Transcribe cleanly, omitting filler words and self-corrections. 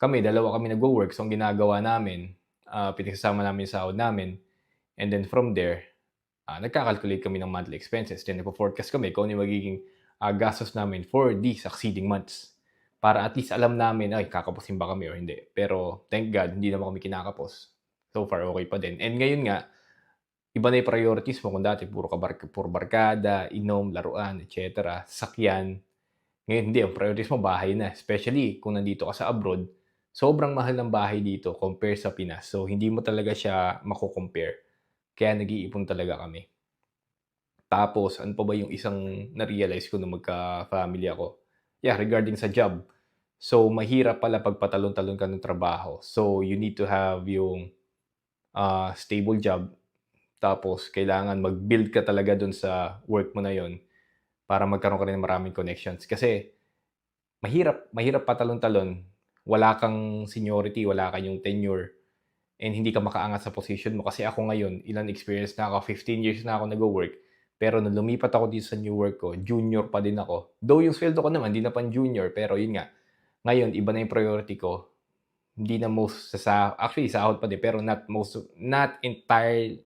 kami dalawa kami nagwo-work, so ang ginagawa namin, pinagsasama namin yung sahod namin and then from there, nagka-calculate kami ng monthly expenses then nagfo-forecast kami kung ano yung magiging, gastos namin for the succeeding months. Para at least alam namin, ay kakapusin ba kami or hindi. Pero thank God hindi naman kami kinakapos. So far okey pa din and ngayon nga, iba na yung priorities mo kung dati puro barkada, inom, laruan, et cetera, sasakyan. Ngayon hindi, ang priorities mo bahay na, especially kung nandito ka sa abroad, sobrang mahal ng bahay dito compare sa Pinas. So hindi mo talaga siya mako-compare, kaya nag-iipon talaga kami. Tapos ano pa ba yung isang na-realize ko nung magka-family ako, yeah, regarding sa job. So mahirap pala 'pag patalon-talon ka ng trabaho. So you need to have yung, stable job, tapos kailangan mag-build ka talaga dun sa work mo na yun para magkaroon ka rin ng maraming connections. Kasi mahirap mahirap patalon-talon, wala kang seniority, wala kang tenure, and hindi ka makaangat sa position mo. Kasi ako ngayon, ilang experience na ako, 15 years na ako nagwo-work, pero nung lumipat ako dito sa new work ko, junior pa din ako. Though yung sweldo ko naman 'di na pan-junior, pero yun nga, ngayon iba na yung priority ko. Hindi na most sa actually sahod pa din, pero not entire